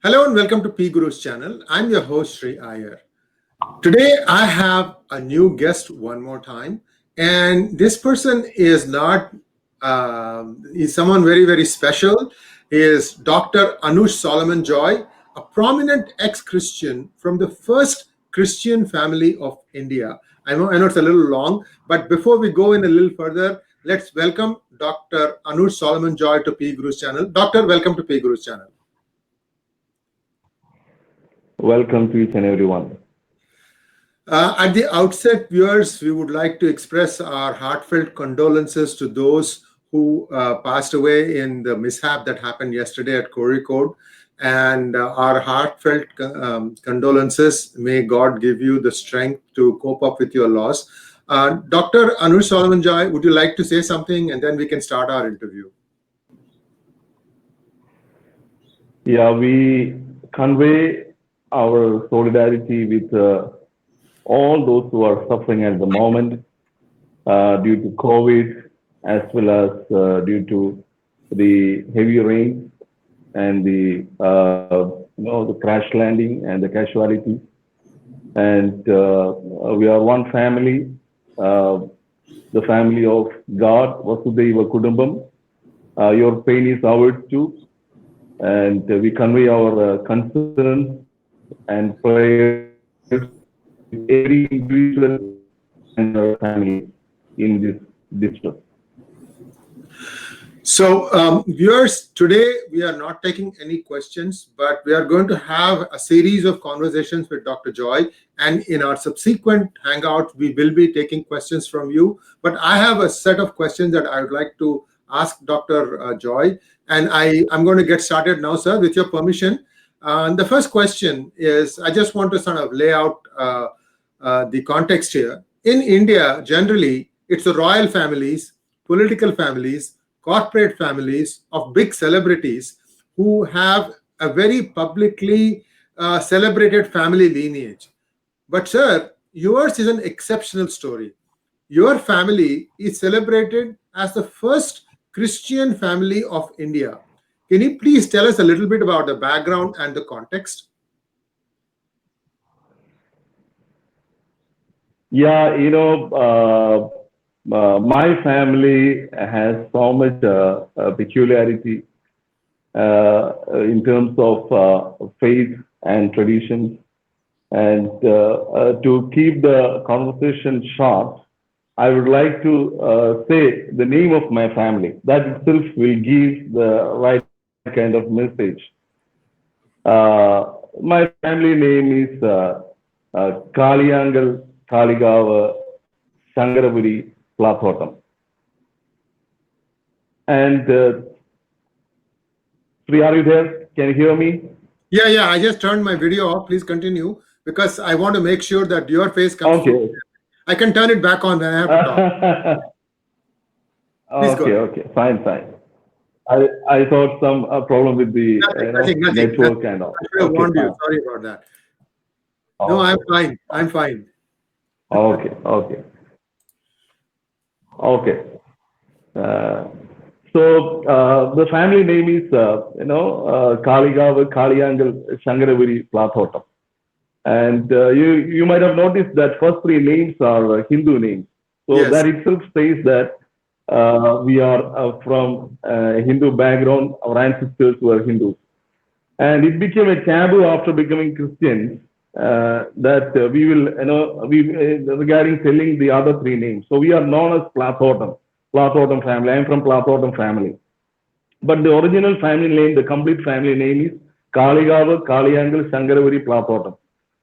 Hello and welcome to PGurus channel. I'm your host Sri Iyer. Today I have a new guest one more time, and this person is not is someone very special. He is Dr. Anush Solomon Joy, a prominent ex-Christian from the first Christian family of India. I know it's a little long, but before we go in a little further, let's welcome Dr. Anush Solomon Joy to PGurus channel. Doctor, welcome to PGurus channel. Welcome to each and everyone. At the outset, viewers, we would like to express our heartfelt condolences to those who passed away in the mishap that happened yesterday at Kozhikode. And our heartfelt condolences. May God give you the strength to cope up with your loss. Dr. Anush Solomon Joy, would you like to say something, and then we can start our interview? Yeah, we convey our solidarity with all those who are suffering at the moment due to COVID, as well as due to the heavy rain and the crash landing and the casualty. And we are one family, the family of God, Vasudhaiva Kutumbakam. Your pain is ours too, and we convey our concerns and prayers with every individual and our family in this distress. So, viewers, today we are not taking any questions, but we are going to have a series of conversations with Dr. Joy. And in our subsequent hangout, we will be taking questions from you. But I have a set of questions that I would like to ask Dr. Joy. And I'm going to get started now, sir, with your permission. The first question is, I just want to sort of lay out the context here. In India, generally, it's the royal families, political families, corporate families of big celebrities who have a very publicly celebrated family lineage. But sir, yours is an exceptional story. Your family is celebrated as the first Christian family of India. Can you please tell us a little bit about the background and the context? Yeah, my family has so much peculiarity in terms of faith and traditions. And to keep the conversation short, I would like to say the name of my family. That itself will give the right kind of message. My family name is Kaliyangal Kaligava Sangaravuri Plathotam. And Sri, are you there? Can you hear me? Yeah. I just turned my video off. Please continue, because I want to make sure that your face comes through. I can turn it back on when I have to talk. Okay, fine. I thought some problem with the nothing. network and all. I should have warned you. Sorry about that. No, I'm fine. Okay. So the family name is Kaligava Kaliyangal Sangaravuri Plathotam. And you might have noticed that first three names are Hindu names. So yes, that itself says that we are from a Hindu background. Our ancestors were Hindus. And it became a taboo after becoming Christians that we will, regarding telling the other three names. So we are known as Plathotam family. I am from Plathotam family. But the original family name, the complete family name is Kaligava Kaliyangal Sangaravuri Plathotam.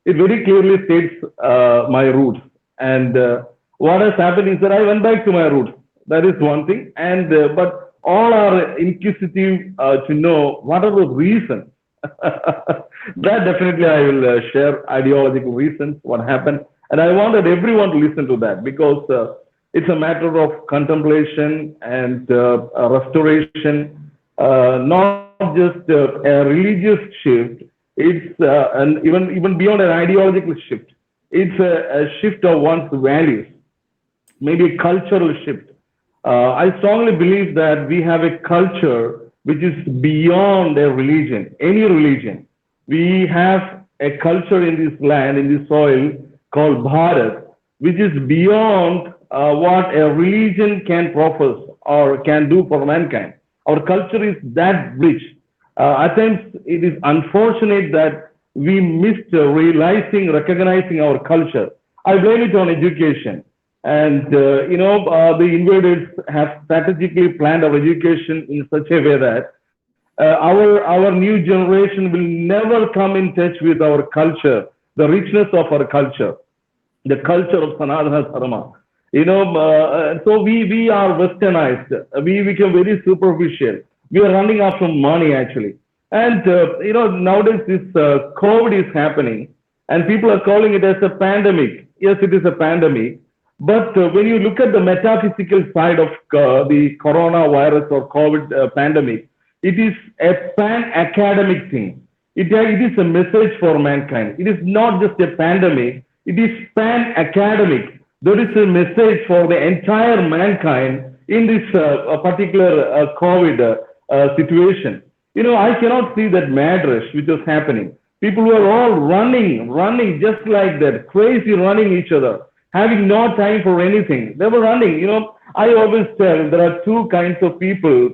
It very clearly states my roots. And what has happened is that I went back to my roots. That is one thing. And but all are inquisitive to know what are the reasons. That definitely I will share ideological reasons, what happened. And I wanted everyone to listen to that, because it's a matter of contemplation and restoration, not just a religious shift. It's and even beyond an ideological shift. It's a shift of one's values, maybe a cultural shift. I strongly believe that we have a culture which is beyond a religion, any religion. We have a culture in this land, in this soil called Bharat, which is beyond what a religion can profess or can do for mankind. Our culture is that rich. At times, it is unfortunate that we missed realizing, recognizing our culture. I blame it on education. And, the invaders have strategically planned our education in such a way that our new generation will never come in touch with our culture, the richness of our culture, the culture of Sanatana Dharma. So we are westernized. We become very superficial. We are running after money actually. And, nowadays this COVID is happening and people are calling it as a pandemic. Yes, it is a pandemic. But when you look at the metaphysical side of the coronavirus or COVID pandemic, it is a pan-academic thing. It is a message for mankind. It is not just a pandemic. It is pan-academic. There is a message for the entire mankind in this particular COVID situation. I cannot see that mad rush which was happening. People were all running just like that, crazy running each other, having no time for anything. They were running. I always tell there are two kinds of people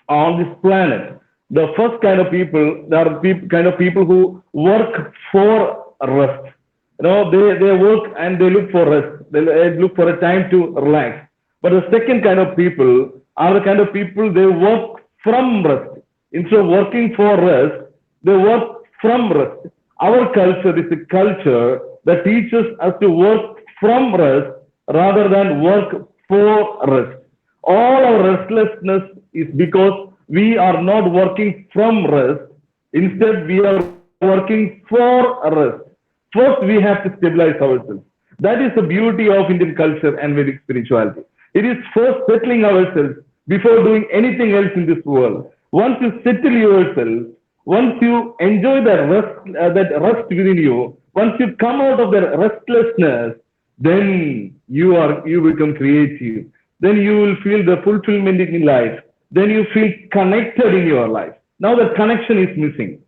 on this planet. The first kind of people, there are kind of people who work for rest. They work and they look for rest. They look for a time to relax. But the second kind of people are the kind of people they work from rest. Instead of working for rest, they work from rest. Our culture is a culture that teaches us to work from rest rather than work for rest. All our restlessness is because we are not working from rest. Instead, we are working for rest. First, we have to stabilize ourselves. That is the beauty of Indian culture and Vedic spirituality. It is first settling ourselves before doing anything else in this world. Once you settle yourself, once you enjoy that rest within you, once you come out of that restlessness, then you become creative. Then you will feel the fulfillment in life. Then you feel connected in your life. Now the connection is missing.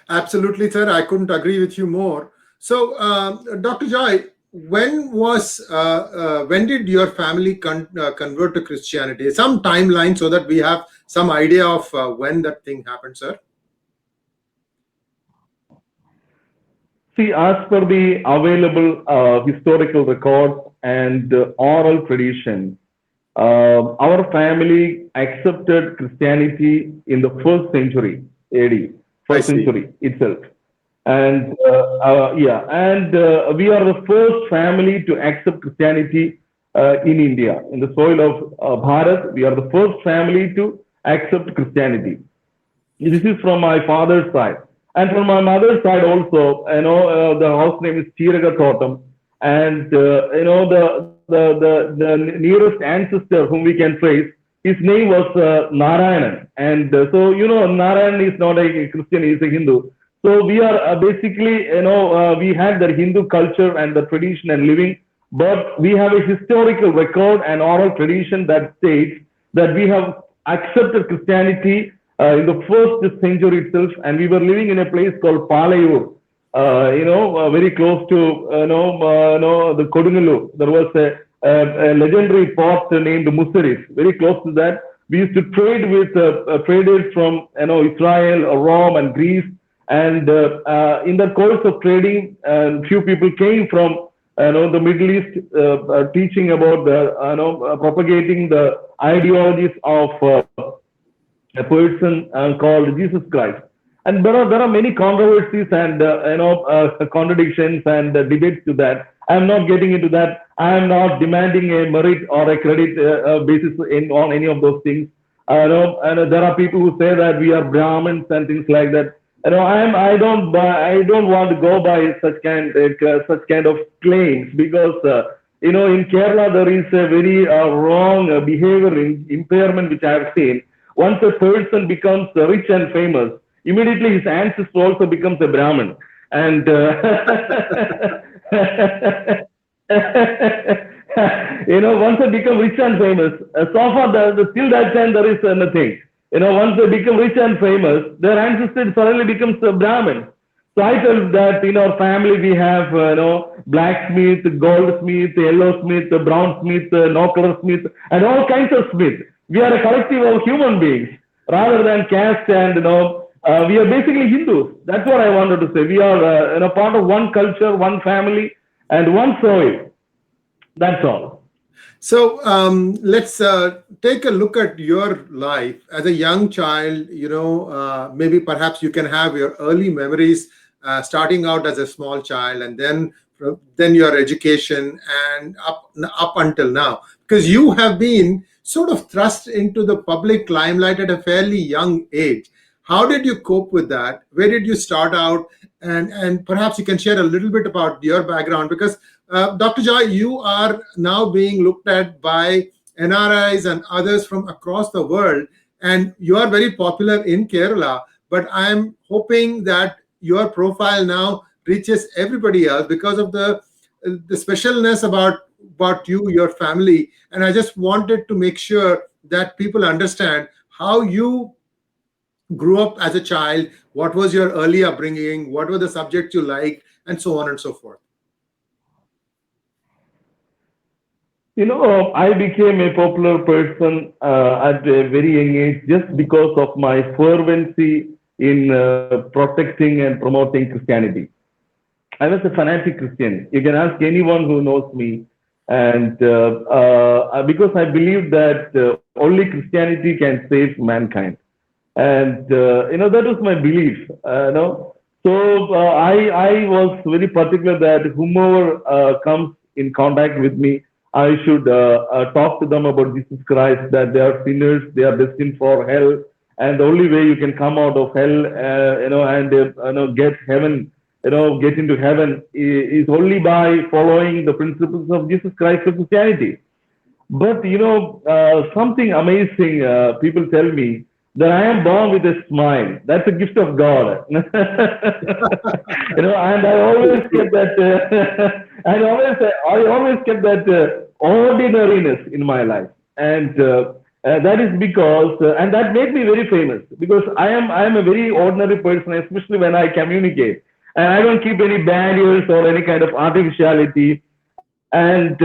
Absolutely, sir. I couldn't agree with you more. So, Dr. Joy, when did your family convert to Christianity? Some timeline so that we have some idea of when that thing happened, sir. See, as per the available historical records and oral tradition, our family accepted Christianity in the first century AD, first century itself. And we are the first family to accept Christianity in India. In the soil of Bharat, we are the first family to accept Christianity. This is from my father's side. And from my mother's side also, the house name is Chiraga Thotam. And, the nearest ancestor whom we can trace, his name was Narayanan. And so, Narayanan is not a Christian, he is a Hindu. So we are basically, we had the Hindu culture and the tradition and living, but we have a historical record and oral tradition that states that we have accepted Christianity in the first century itself, and we were living in a place called Palayur, very close to, the Kodungalur. There was a legendary port named Musaris, very close to that. We used to trade with traders from, Israel, Rome, and Greece. And in the course of trading, few people came from the Middle East, teaching about propagating the ideologies of a person called Jesus Christ. And there are many controversies and contradictions and debates to that. I am not getting into that. I am not demanding a merit or a credit basis on any of those things. And there are people who say that we are Brahmins and things like that. I don't want to go by such kind of claims because in Kerala there is a very wrong behavior impairment which I have seen. Once a person becomes rich and famous, immediately his ancestor also becomes a Brahmin. And once they become rich and famous, so far till that time there is nothing. Once they become rich and famous, their ancestors suddenly becomes Brahmins. So I felt that in our family we have, blacksmith, goldsmith, yellowsmith, brownsmith, no-color-smith, and all kinds of smith. We are a collective of human beings rather than caste, and we are basically Hindus. That's what I wanted to say. We are, part of one culture, one family, and one soil. That's all. So let's take a look at your life as a young child. Maybe perhaps you can have your early memories starting out as a small child, and then your education and up until now, because you have been sort of thrust into the public limelight at a fairly young age. How did you cope with that? Where did you start out? And perhaps you can share a little bit about your background, because Dr. Joy, you are now being looked at by NRIs and others from across the world, and you are very popular in Kerala. But I'm hoping that your profile now reaches everybody else because of the specialness about you, your family. And I just wanted to make sure that people understand how you grew up as a child, what was your early upbringing, what were the subjects you liked, and so on and so forth. I became a popular person at a very young age just because of my fervency in protecting and promoting Christianity. I was a fanatic Christian. You can ask anyone who knows me. And because I believe that only Christianity can save mankind. And, that was my belief. So I was very particular that whomever comes in contact with me, I should talk to them about Jesus Christ, that they are sinners, they are destined for hell, and the only way you can come out of hell, and get heaven, get into heaven is only by following the principles of Jesus Christ of Christianity. But something amazing. People tell me that I am born with a smile. That's a gift of God. And I always get that. I always kept that ordinariness in my life, and that is because, and that made me very famous, because I am a very ordinary person, especially when I communicate, and I don't keep any barriers or any kind of artificiality, and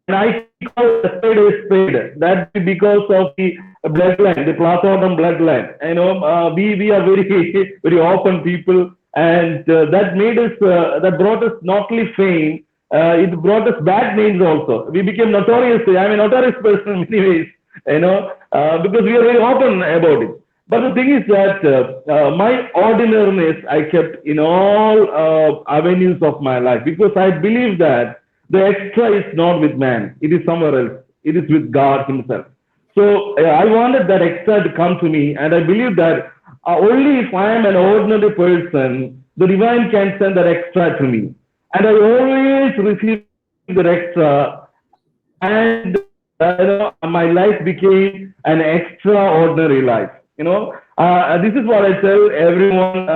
I call a spade a spade. That because of the bloodline, the Platonic bloodline. We are very very open people, and that made us, that brought us not only fame, it brought us bad names also. We became notorious. I'm a notorious person in many ways, because we are very open about it. But the thing is that my ordinariness I kept in all avenues of my life, because I believe that the extra is not with man, it is somewhere else. It is with God Himself. So I wanted that extra to come to me, and I believe that only if I am an ordinary person, the divine can send that extra to me. And I always receive the extra, and my life became an extraordinary life. This is what I tell everyone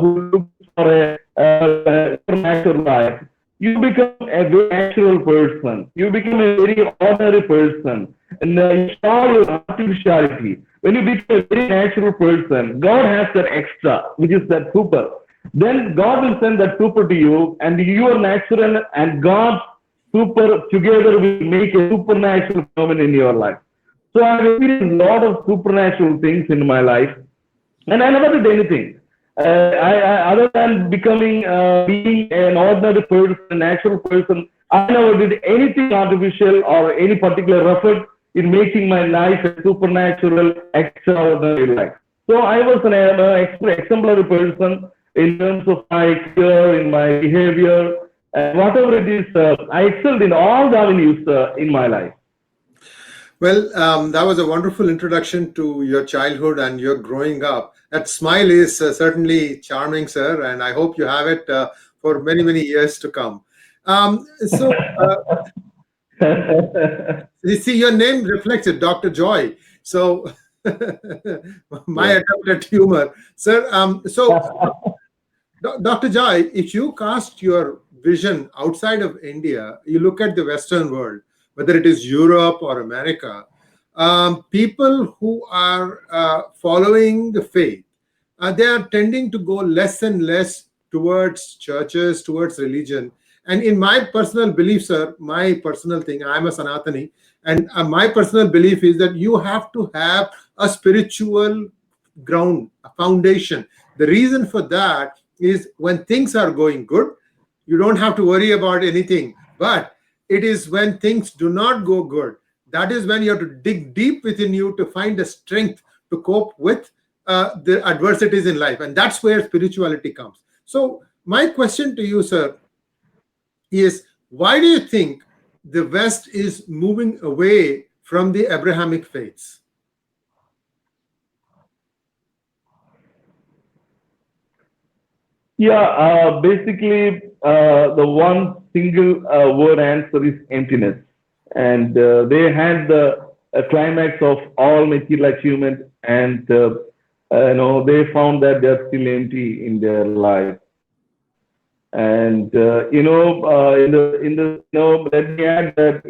who looks for a natural life. You become a very natural person. You become a very ordinary person, and you show your artificiality. When you become a very natural person, God has that extra, which is that super. Then God will send that super to you, and your natural and God's super together will make a supernatural phenomenon in your life. So I've experienced a lot of supernatural things in my life, and I never did anything. Other than becoming, being an ordinary person, a natural person, I never did anything artificial or any particular effort in making my life a supernatural, extraordinary life. So I was an exemplary person in terms of my career, in my behavior, and whatever it is, I excelled in all the avenues in my life. Well, that was a wonderful introduction to your childhood and your growing up. That smile is certainly charming, sir, and I hope you have it for many, many years to come. You see, your name reflects it, Dr. Joy. So, my attempt at humor, sir. Dr. Joy, if you cast your vision outside of India, you look at the Western world, whether it is Europe or America, people who are following the faith, they are tending to go less and less towards churches, towards religion. And in my personal belief, sir, my personal thing, I'm a Sanatani, and my personal belief is that you have to have a spiritual ground, a foundation. The reason for that is when things are going good, you don't have to worry about anything. But it is when things do not go good, that is when you have to dig deep within you to find the strength to cope with the adversities in life. And that's where spirituality comes. So my question to you, sir, is why do you think the West is moving away from the Abrahamic faiths? Yeah, basically, the one single word answer is emptiness. And they had the climax of all material achievement, and they found that they're still empty in their life. And let me add that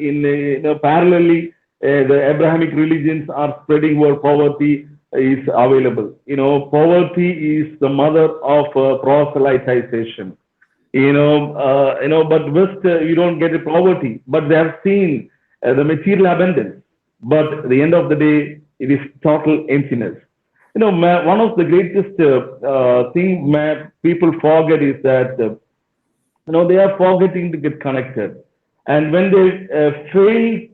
parallelly, the Abrahamic religions are spreading where poverty is available. Poverty is the mother of proselytization. But West, you don't get a poverty, but they have seen the material abundance. But at the end of the day, it is total emptiness. One of the greatest thing people forget is that they are forgetting to get connected, and when they fail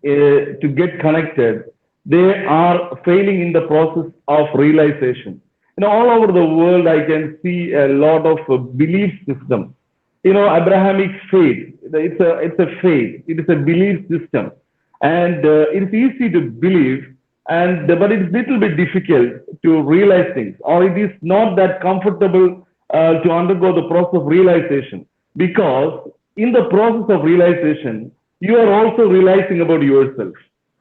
to get connected, they are failing in the process of realization. All over the world, I can see a lot of belief system. Abrahamic faith, it's a faith, it is a belief system, and it's easy to believe, but it's a little bit difficult to realize things, or it is not that comfortable to undergo the process of realization, because in the process of realization, you are also realizing about yourself,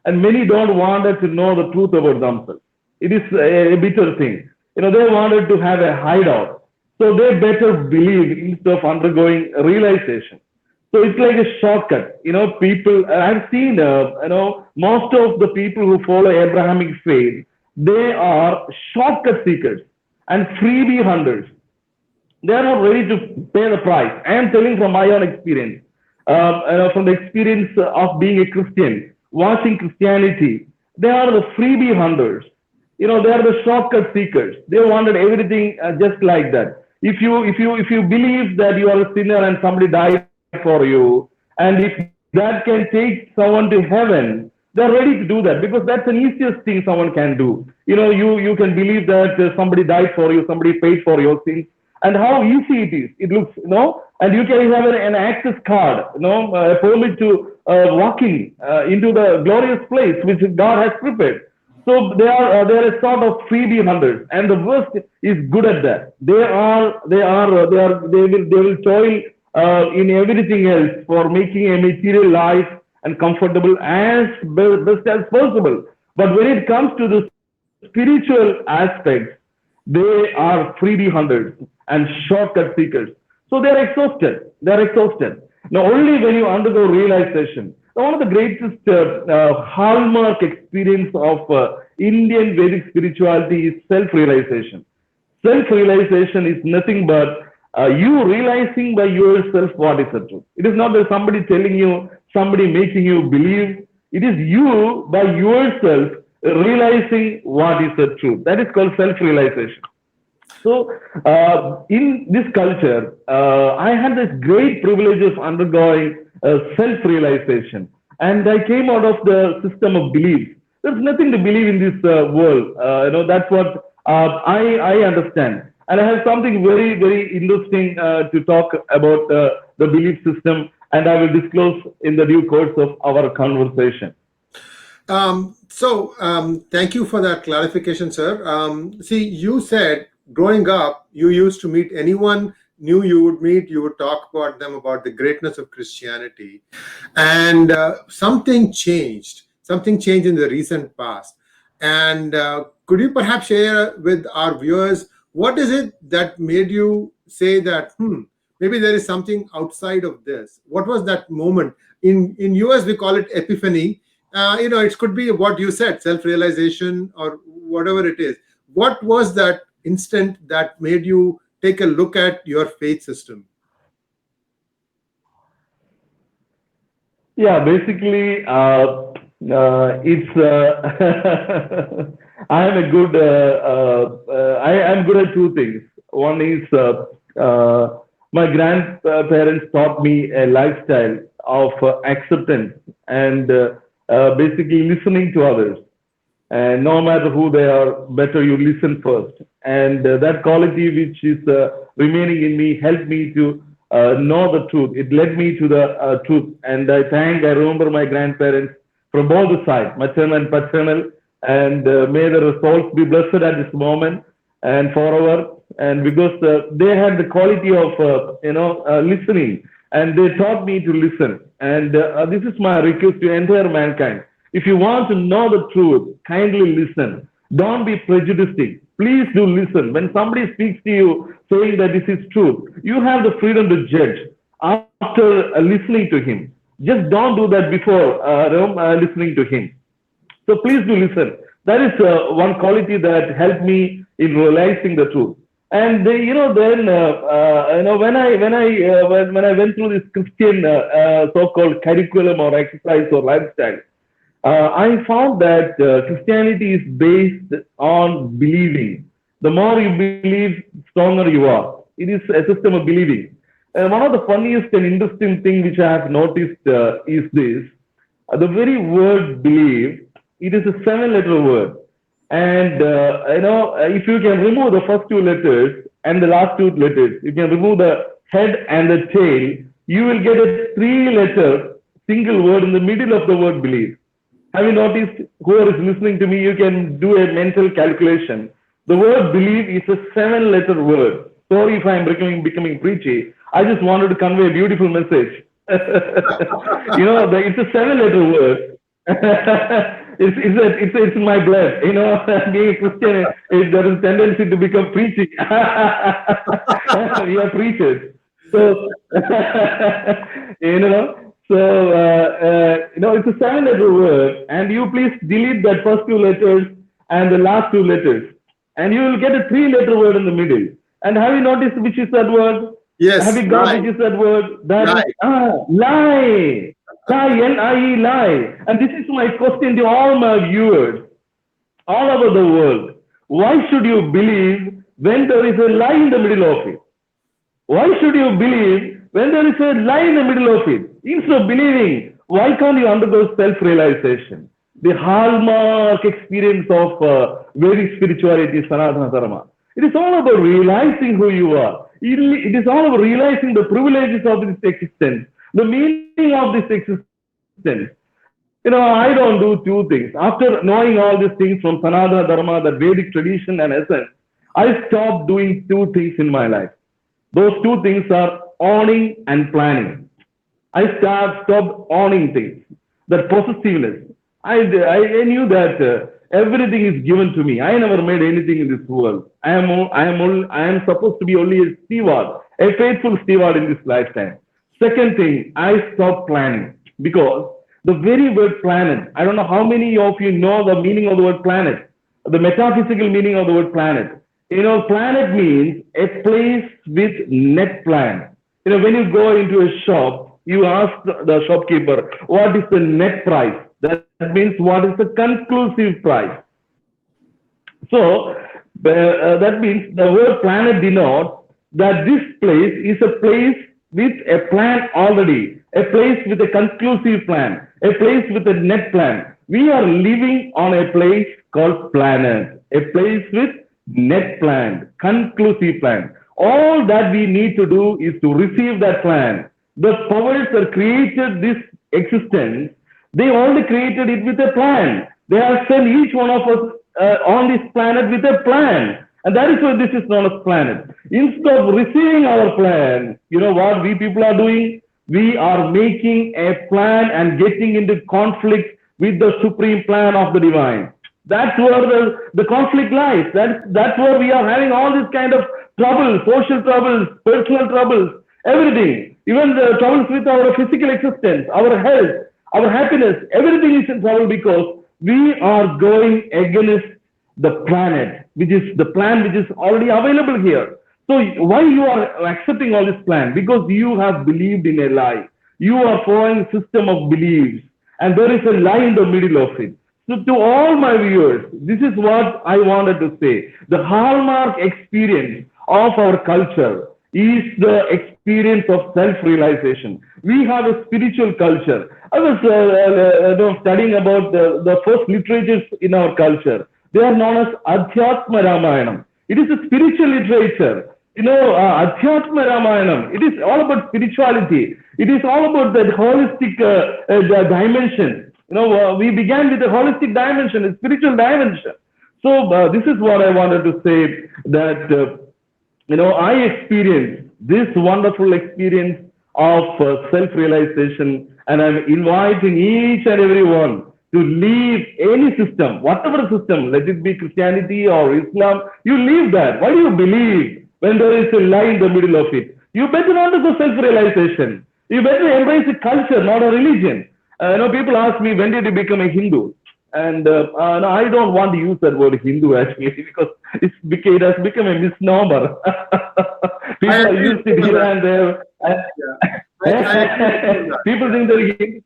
and many don't want to know the truth about themselves. It is a bitter thing. They wanted to have a hideout, so they better believe instead of undergoing realization. So it's like a shortcut. People, I've seen, most of the people who follow Abrahamic faith, they are shortcut seekers and freebie hunters. They are not ready to pay the price. I am telling from my own experience, from the experience of being a Christian, watching Christianity. They are the freebie hunters. They are the shortcut seekers. They wanted everything just like that. If you believe that you are a sinner and somebody died for you, and if that can take someone to heaven, they're ready to do that, because that's the easiest thing someone can do. You can believe that somebody died for you, somebody paid for your sins, and how easy it is. It looks, and you can have an access card, a permit to walking into the glorious place which God has prepared. So they are a sort of freebie hunters, and the West is good at that. They will toil in everything else for making a material life and comfortable as best as possible. But when it comes to the spiritual aspects, they are freebie hunters and shortcut seekers. So they are exhausted. Now, only when you undergo realization. One of the greatest hallmark experience of Indian Vedic spirituality is self-realization. Self-realization is nothing but you realizing by yourself what is the truth. It is not that somebody telling you, somebody making you believe. It is you by yourself realizing what is the truth. That is called self-realization. So in this culture, I had this great privilege of undergoing self-realization, and I came out of the system of belief. There's nothing to believe in this world. That's what I understand. And I have something very, very interesting to talk about the belief system, and I will disclose in the due course of our conversation. Thank you for that clarification, sir. See, you said growing up, you used to meet anyone new you would meet, you would talk about them, about the greatness of Christianity. And something changed in the recent past. And could you perhaps share with our viewers, what is it that made you say that, maybe there is something outside of this? What was that moment? In US, we call it epiphany. It could be what you said, self-realization or whatever it is. What was that instant that made you take a look at your faith system? Yeah, basically, it's I am a good I am good at two things. One is my grandparents taught me a lifestyle of acceptance and basically listening to others. And no matter who they are, better you listen first. And that quality which is remaining in me helped me to know the truth. It led me to the truth. And I remember my grandparents from both the sides, maternal and paternal, and may their souls be blessed at this moment and forever. And because they had the quality of, listening, and they taught me to listen. And this is my request to entire mankind. If you want to know the truth, kindly listen. Don't be prejudiced. Please do listen. When somebody speaks to you saying that this is truth, you have the freedom to judge after listening to him. Just don't do that before listening to him. So please do listen. That is one quality that helped me in realizing the truth. And then when I went through this Christian so-called curriculum or exercise or lifestyle, I found that Christianity is based on believing. The more you believe, stronger you are. It is a system of believing. And one of the funniest and interesting thing which I have noticed is this: the very word "believe" it is a seven-letter word, and if you can remove the first two letters and the last two letters, you can remove the head and the tail, you will get a three-letter single word in the middle of the word "believe." Have you noticed? Whoever is listening to me, you can do a mental calculation. The word "believe" is a seven-letter word. Sorry if I'm becoming preachy. I just wanted to convey a beautiful message. It's a seven-letter word. It's in my blood. Being a Christian, there is a tendency to become preachy. We are preachers. So, it's a seven-letter word, and you please delete that first two letters and the last two letters, and you will get a three-letter word in the middle. And have you noticed which is that word? Yes. Have you got which is that word? That is lie. Lie, L-I-E, lie. And this is my question to all my viewers all over the world. Why should you believe when there is a lie in the middle of it? Why should you believe when there is a lie in the middle of it? Instead of believing, why can't you undergo self-realization? The hallmark experience of Vedic spirituality, Sanatana Dharma. It is all about realizing who you are. It is all about realizing the privileges of this existence, the meaning of this existence. I don't do two things. After knowing all these things from Sanatana Dharma, the Vedic tradition and essence, I stopped doing two things in my life. Those two things are owning and planning. I stopped owning things. That possessiveness. I knew that everything is given to me. I never made anything in this world. I am supposed to be only a steward, a faithful steward in this lifetime. Second thing, I stopped planning because the very word planet, I don't know how many of you know the meaning of the word planet, the metaphysical meaning of the word planet. Planet means a place with net plan. When you go into a shop, you ask the shopkeeper, what is the net price? That means what is the conclusive price? So that means the word planet denotes that this place is a place with a plan already, a place with a conclusive plan, a place with a net plan. We are living on a place called planet, a place with net plan, conclusive plan. All that we need to do is to receive that plan. The powers that created this existence, they only created it with a plan. They have sent each one of us on this planet with a plan. And that is why this is known as planet. Instead of receiving our plan, you know what we people are doing? We are making a plan and getting into conflict with the supreme plan of the divine. That's where the conflict lies. That's where we are having all this kind of troubles, social troubles, personal troubles, everything. Even the troubles with our physical existence, our health, our happiness, everything is in trouble because we are going against the planet, which is the plan which is already available here. So why you are accepting all this plan? Because you have believed in a lie. You are following a system of beliefs, and there is a lie in the middle of it. So to all my viewers, this is what I wanted to say. The hallmark experience of our culture is the experience of self-realization. We have a spiritual culture. I was studying about the first literatures in our culture. They are known as Adhyatma Ramayanam. It is a spiritual literature. Adhyatma Ramayanam, it is all about spirituality. It is all about that holistic dimension. We began with a holistic dimension, a spiritual dimension. So this is what I wanted to say, that, I experienced this wonderful experience of self-realization, and I'm inviting each and every one to leave any system, whatever system, let it be Christianity or Islam, you leave that. Why do you believe when there is a lie in the middle of it? You better undergo self-realization. You better embrace a culture, not a religion. People ask me, when did you become a Hindu? And I don't want to use that word Hindu actually, because it has become a misnomer. People use it here and there. People think they're Hindu.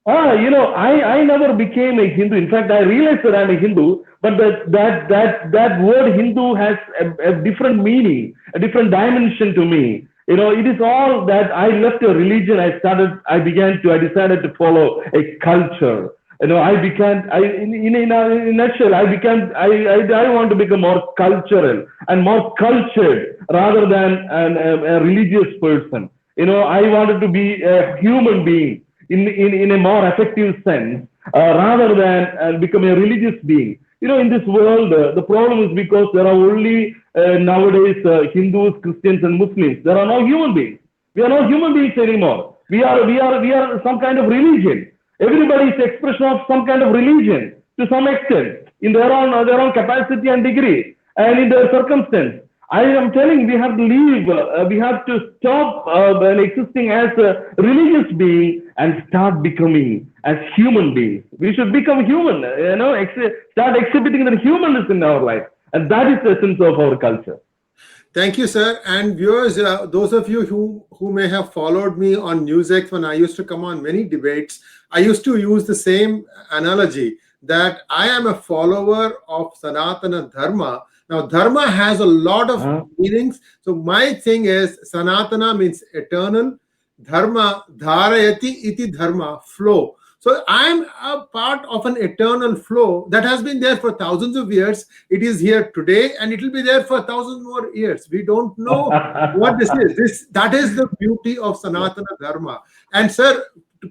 I never became a Hindu. In fact, I realized that I'm a Hindu, but that word Hindu has a different meaning, a different dimension to me. It is all that I left a religion. I decided to follow a culture. In a nutshell, I want to become more cultural and more cultured rather than a religious person. I wanted to be a human being in a more effective sense, rather than become a religious being. In this world, the problem is because there are only nowadays Hindus, Christians, and Muslims. There are no human beings. We are not human beings anymore. We are some kind of religion. Everybody is expression of some kind of religion to some extent in their own capacity and degree and in their circumstance. I am telling, we have to leave, we have to stop existing as a religious being and start becoming as human beings. We should become human, start exhibiting the humanness in our life. And that is the essence of our culture. Thank you, sir. And viewers, those of you who may have followed me on NewsX when I used to come on many debates, I used to use the same analogy that I am a follower of Sanatana Dharma. Now, Dharma has a lot of meanings. So my thing is, Sanatana means eternal. Dharma, dharayati iti dharma, flow. So I'm a part of an eternal flow that has been there for thousands of years. It is here today, and it will be there for thousands more years. We don't know what this is. That is the beauty of Sanatana Dharma. And sir,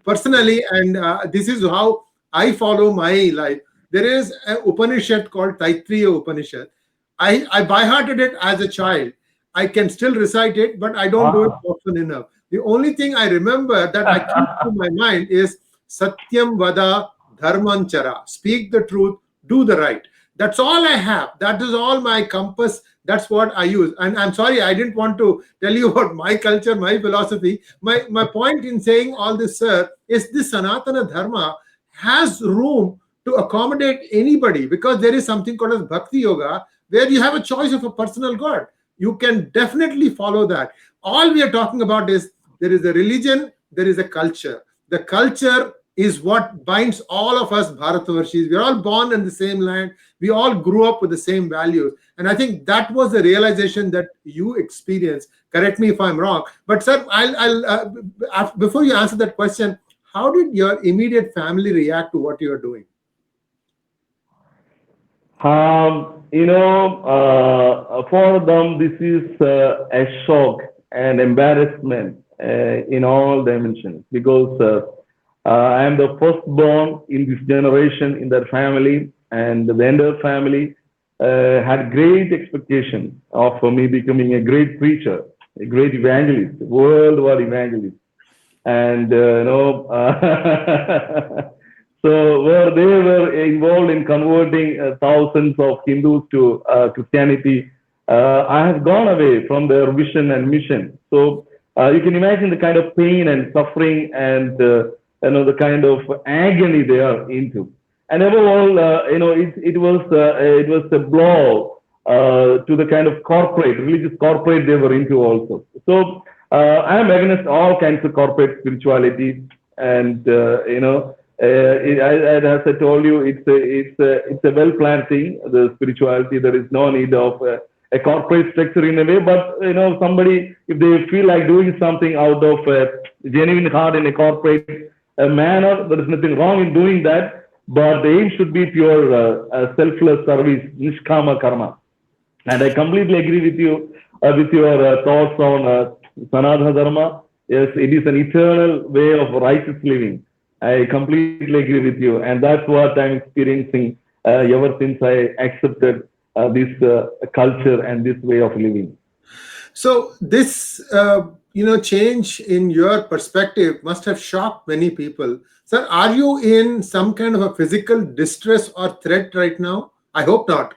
personally, and this is how I follow my life. There is an Upanishad called Taittiriya Upanishad. I by-hearted it as a child. I can still recite it, but I don't do it often enough. The only thing I remember that I keep in my mind is Satyam Vada Dharmanchara. Speak the truth, do the right. That's all I have. That is all my compass. That's what I use. And I'm sorry, I didn't want to tell you about my culture, my philosophy. My point in saying all this, sir, is this Sanatana Dharma has room to accommodate anybody, because there is something called as Bhakti Yoga, where you have a choice of a personal God. You can definitely follow that. All we are talking about is there is a religion, there is a culture. The culture is what binds all of us Bharatvarshis. We're all born in the same land. We all grew up with the same values. And I think that was the realization that you experienced. Correct me if I'm wrong. But sir, before you answer that question, how did your immediate family react to what you are doing? For them, this is a shock and embarrassment in all dimensions, because I am the firstborn in this generation in their family, and the entire family had great expectation of me becoming a great preacher, a great evangelist, worldwide evangelist. And so where they were involved in converting thousands of Hindus to Christianity, I have gone away from their vision and mission. So you can imagine the kind of pain and suffering and the kind of agony they are into. And above all, it was a blow to the kind of religious corporate they were into also. So I am against all kinds of corporate spirituality, and as I told you, it's a well planned thing. The spirituality, there is no need of a corporate structure in a way, but somebody, if they feel like doing something out of a genuine heart in a corporate manner, there is nothing wrong in doing that. But the aim should be pure selfless service, nishkama karma. And I completely agree with you with your thoughts on Sanatana Dharma. Yes, it is an eternal way of righteous living. I completely agree with you, and that's what I'm experiencing ever since I accepted this culture and this way of living. So this, change in your perspective must have shocked many people. Sir, are you in some kind of a physical distress or threat right now? I hope not.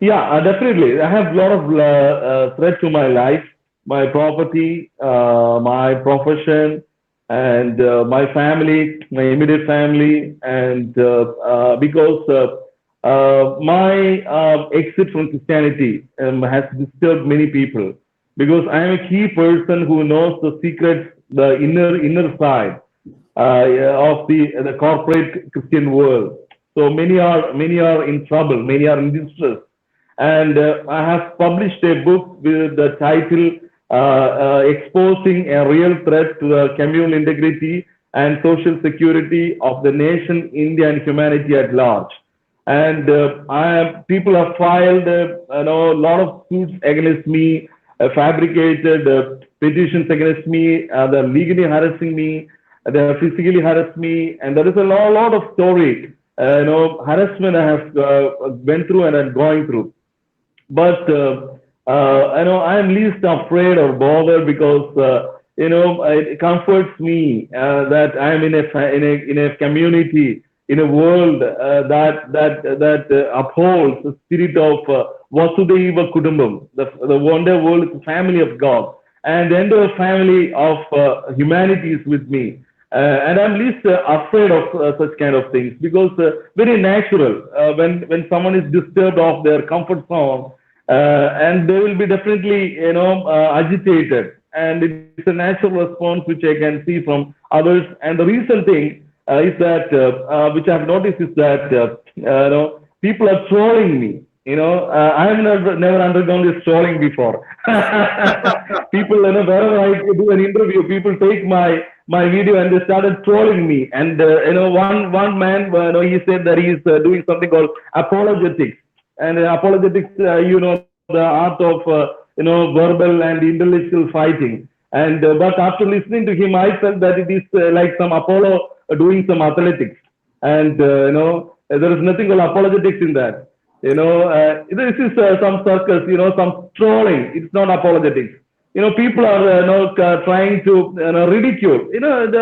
Yeah, definitely. I have a lot of threat to my life, my property, my profession, and my family, my immediate family, and because my exit from Christianity has disturbed many people, because I am a key person who knows the secrets, the inner side of the corporate Christian world. So many are in trouble, many are in distress, and I have published a book with the title Exposing a Real Threat to the Communal Integrity and Social Security of the Nation, India, and Humanity at Large. And people have filed a lot of suits against me, fabricated petitions against me, they're legally harassing me, they have physically harassed me, and there is a lot of story, harassment I have went through and I'm going through. But I am least afraid or bothered, because it comforts me that I am in a community, in a world that upholds the spirit of Vasudhaiva Kutumbakam, the wonder world, the family of God, and the entire family of humanity is with me. And I'm least afraid of such kind of things, because very natural when someone is disturbed of their comfort zone, and they will be definitely agitated, and it's a natural response which I can see from others. And the recent thing is that which I've noticed is that people are trolling me. I have never undergone this trolling before. People, wherever I do an interview, people take my video and they started trolling me. And one man, he said that he is doing something called apologetics. And apologetics, the art of verbal and intellectual fighting. And but after listening to him, I felt that it is like some Apollo doing some athletics. And there is nothing called apologetics in that. This is some circus, some trolling. It's not apologetics. People are trying to ridicule.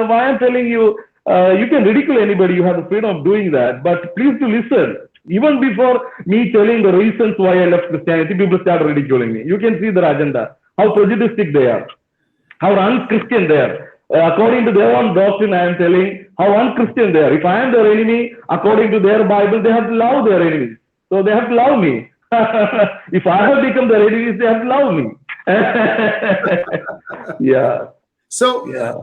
Why I'm telling you, you can ridicule anybody. You have the freedom of doing that. But please do listen. Even before me telling the reasons why I left Christianity, people start ridiculing me. You can see their agenda, how prejudiced they are, how unchristian they are. According to their own doctrine, I am telling how unchristian they are. If I am their enemy, according to their Bible, they have to love their enemies. So they have to love me. If I have become their enemies, they have to love me. Yeah. So yeah.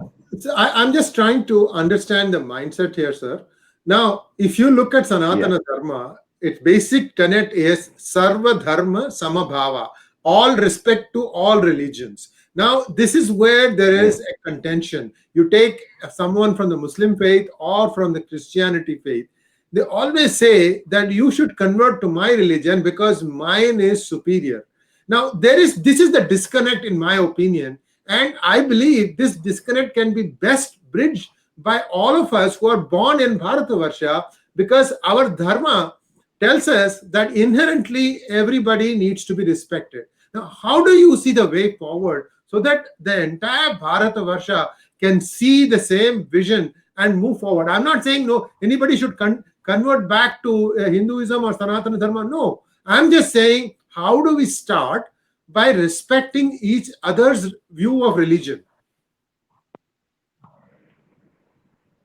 I'm just trying to understand the mindset here, sir. Now, if you look at Sanatana Dharma, its basic tenet is Sarva Dharma Samabhava, all respect to all religions. Now, this is where there is a contention. You take someone from the Muslim faith or from the Christianity faith, they always say that you should convert to my religion because mine is superior. Now, this is the disconnect in my opinion, and I believe this disconnect can be best bridged by all of us who are born in Bharatavarsha, because our Dharma tells us that inherently everybody needs to be respected. Now, how do you see the way forward so that the entire Bharatavarsha can see the same vision and move forward? I'm not saying no, anybody should convert back to Hinduism or Sanatana Dharma. No, I'm just saying, how do we start? By respecting each other's view of religion.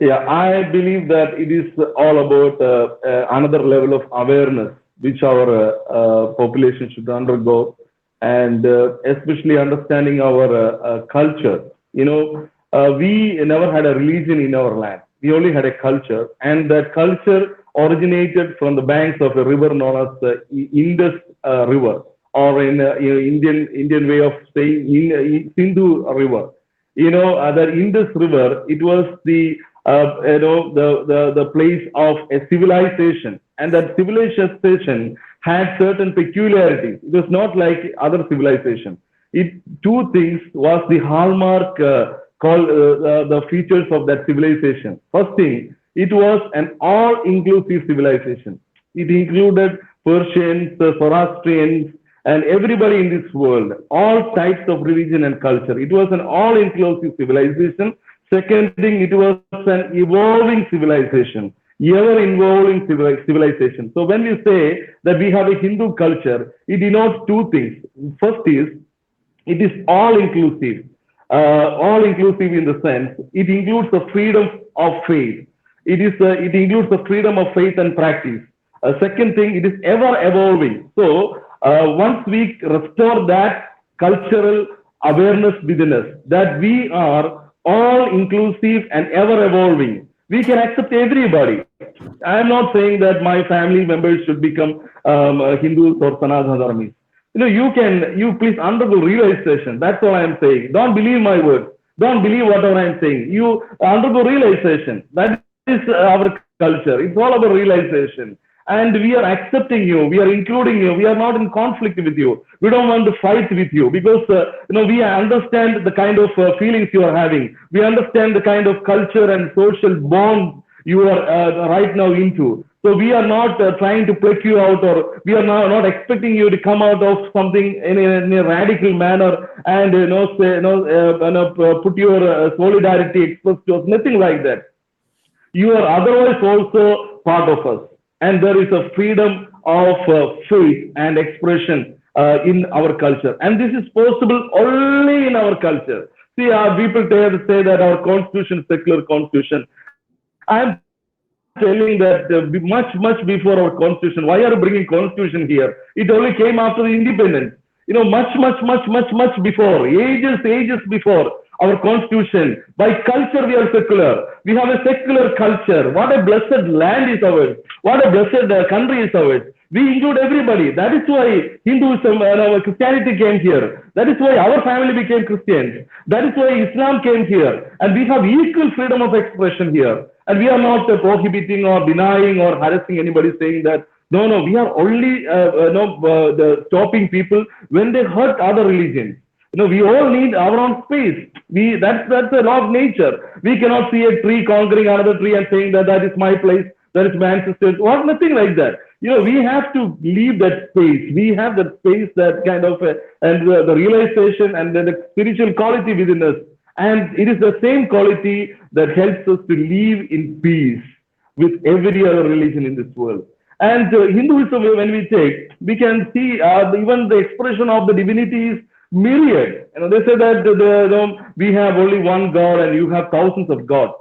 Yeah, I believe that it is all about another level of awareness which our population should undergo, and especially understanding our culture. We never had a religion in our land. We only had a culture, and that culture originated from the banks of a river known as the Indus River, or in Indian way of saying Sindhu River. The Indus River, it was the place of a civilization, and that civilization had certain peculiarities. It was not like other civilization. Two things was the hallmark called the features of that civilization. First thing, it was an all-inclusive civilization. It included Persians, Zoroastrians, and everybody in this world, all types of religion and culture. It was an all-inclusive civilization. Second thing, it was an evolving civilization, ever-evolving civilization. So when we say that we have a Hindu culture, it denotes two things. First is, it is all-inclusive. All-inclusive in the sense, it includes the freedom of faith. It includes the freedom of faith and practice. Second thing, it is ever-evolving. So once we restore that cultural awareness within us, that we are all inclusive and ever evolving, we can accept everybody. I am not saying that my family members should become Hindus or Sanatana Dharmis. You please undergo realization. That's all I am saying. Don't believe my words. Don't believe whatever I am saying. You undergo realization. That is our culture. It's all about realization. And we are accepting you, we are including you, we are not in conflict with you. We don't want to fight with you because we understand the kind of feelings you are having. We understand the kind of culture and social bond you are right now into. So we are not trying to pluck you out, or we are not expecting you to come out of something in a radical manner and put your solidarity express to us. Nothing like that. You are otherwise also part of us. And there is a freedom of faith and expression in our culture. And this is possible only in our culture. See, people dare to say that our constitution is secular constitution. I am telling that much before our constitution. Why are you bringing constitution here? It only came after the independence. Much before, ages before our constitution. By culture, we are secular. We have a secular culture. What a blessed land is ours. What a blessed country is ours. We include everybody. That is why Hinduism and Christianity came here. That is why our family became Christians. That is why Islam came here. And we have equal freedom of expression here. And we are not prohibiting or denying or harassing anybody saying that, no, we are only stopping people when they hurt other religions. We all need our own space. That's a law of nature. We cannot see a tree conquering another tree and saying that is my place, that is my ancestors, or nothing like that. We have to leave that space. We have that space, that kind of, and the realization and the spiritual quality within us. And it is the same quality that helps us to live in peace with every other religion in this world. And Hinduism, when we take, we can see even the expression of the divinity is myriad. They say that we have only one God and you have thousands of gods.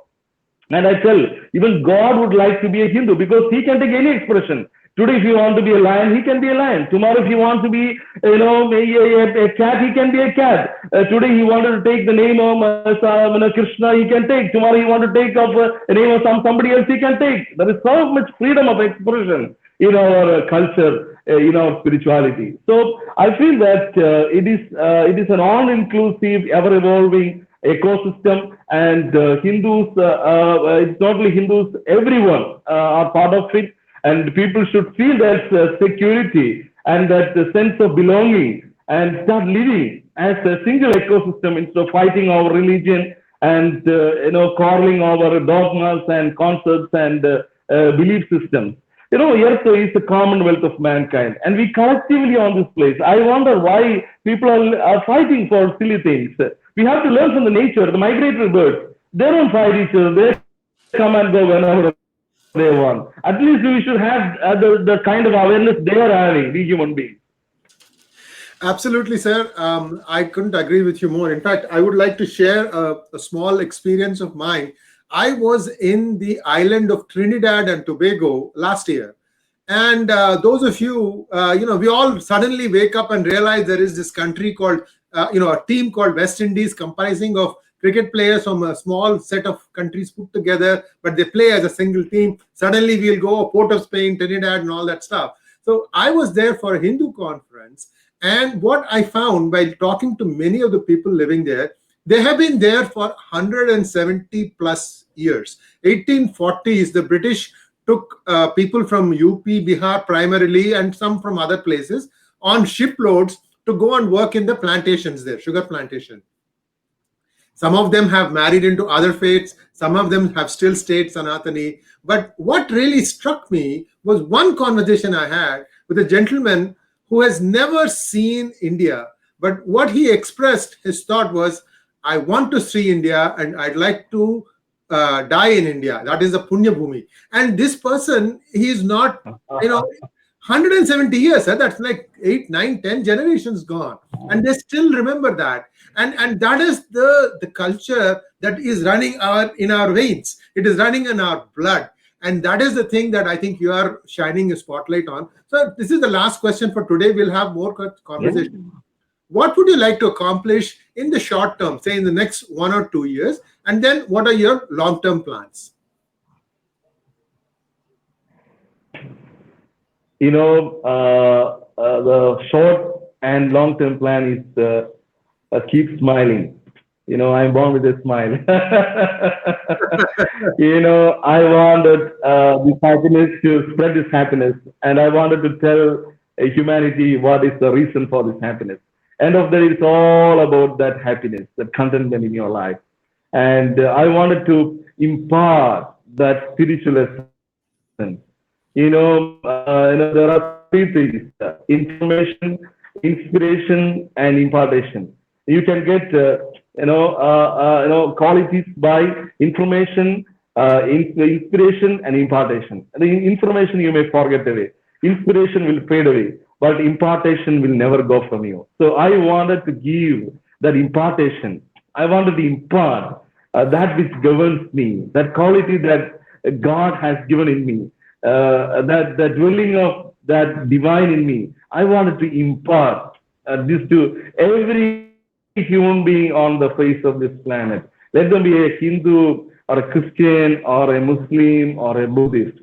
And I tell, even God would like to be a Hindu because he can take any expression. Today, if you want to be a lion, he can be a lion. Tomorrow, if you want to be, a cat, he can be a cat. Today, he wanted to take the name of Krishna, he can take. Tomorrow, he wanted to take of the name of somebody else, he can take. There is so much freedom of expression in our culture, in our spirituality. So I feel that it is an all-inclusive, ever-evolving ecosystem, and Hindus, it's not only Hindus, everyone are part of it. And people should feel that security and that sense of belonging and start living as a single ecosystem instead of fighting our religion and quarreling over dogmas and concepts and belief systems. Earth is the commonwealth of mankind, and we collectively on this place. I wonder why people are fighting for silly things. We have to learn from the nature. The migratory birds, they don't fight each other. They come and go whenever they want. At least we should have the kind of awareness they are having, the human beings. Absolutely, sir. I couldn't agree with you more. In fact, I would like to share a small experience of mine. I was in the island of Trinidad and Tobago last year. And those of you, we all suddenly wake up and realize there is this country called, a team called West Indies, comprising of cricket players from a small set of countries put together, but they play as a single team. Suddenly we'll go Port of Spain, Trinidad, and all that stuff. So I was there for a Hindu conference. And what I found by talking to many of the people living there, they have been there for 170 plus years. 1840s, the British took people from UP, Bihar primarily, and some from other places on shiploads to go and work in the plantations there, sugar plantation. Some of them have married into other faiths. Some of them have still stayed Sanatani. But what really struck me was one conversation I had with a gentleman who has never seen India. But what he expressed, his thought was, I want to see India and I'd like to die in India. That is the Punya Bhumi. And this person, he is not, 170 years. That's like 8, 9, 10 generations gone. And they still remember that. And that is the culture that is running in our veins. It is running in our blood. And that is the thing that I think you are shining a spotlight on. So this is the last question for today. We'll have more conversation. Yeah. What would you like to accomplish in the short term, say in the next 1 or 2 years? And then what are your long-term plans? The short and long-term plan is keep smiling. I'm born with a smile. I wanted this happiness to spread this happiness. And I wanted to tell humanity what is the reason for this happiness. End of the day, it's all about that happiness, that contentment in your life. And I wanted to impart that spiritual essence. There are three things: information, inspiration, and impartation. You can get, qualities by information, inspiration, and impartation. The information you may forget away. Inspiration will fade away, but impartation will never go from you. So I wanted to give that impartation. I wanted to impart that which governs me, that quality that God has given in me, that dwelling of that divine in me. I wanted to impart this to every human being on the face of this planet. Let them be a Hindu or a Christian or a Muslim or a Buddhist.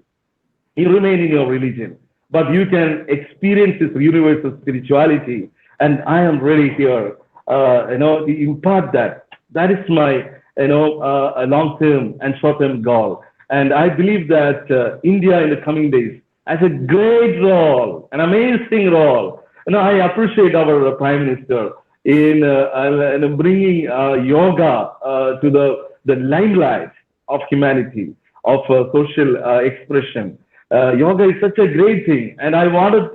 You remain in your religion, but you can experience this universal spirituality. And I am ready here, to impart that. That is my, a long-term and short-term goal. And I believe that India in the coming days has a great role, an amazing role. I appreciate our Prime Minister in bringing yoga to the limelight of humanity, of social expression. Yoga is such a great thing, and I wanted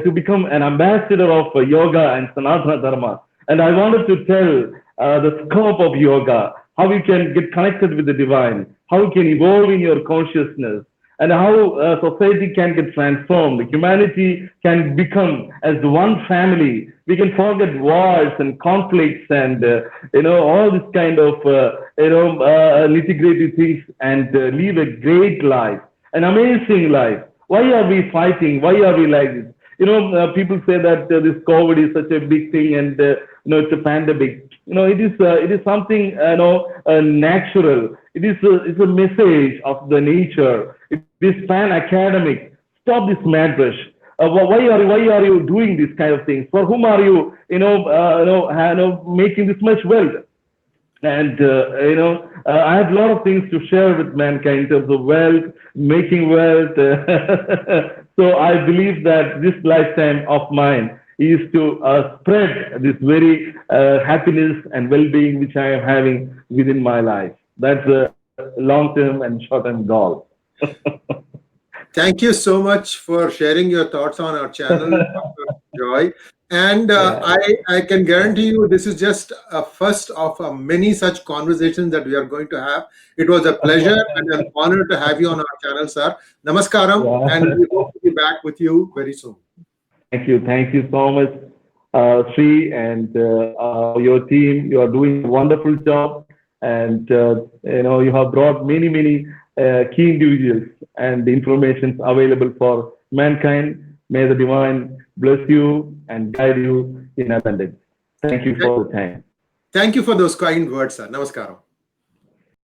to become an ambassador of yoga and Sanatana Dharma. And I wanted to tell the scope of yoga, how you can get connected with the divine, how you can evolve in your consciousness, and how society can get transformed. Humanity can become as one family. We can forget wars and conflicts and all this kind of nitty-gritty things and live a great life, an amazing life. Why are we fighting? Why are we like this? People say that this COVID is such a big thing and it's a pandemic. It is something natural. It's a message of the nature. It is pan-academic. Stop this madness. Why are you doing this kind of things? For whom are you making this much wealth? And I have a lot of things to share with mankind in terms of wealth, making wealth. So I believe that this lifetime of mine is to spread this very happiness and well-being which I am having within my life. That's a long-term and short-term goal. Thank you so much for sharing your thoughts on our channel, Dr. Joy. And I can guarantee you this is just a first of many such conversations that we are going to have. It was a pleasure and an honor to have you on our channel, sir. Namaskaram, and we hope to be back with you very soon. Thank you so much, Sri, and your team. You are doing a wonderful job. and you have brought many key individuals and information available for mankind. May the divine bless you and guide you in abundance. Thank you for the time. Thank you for those kind words, sir. Namaskaram.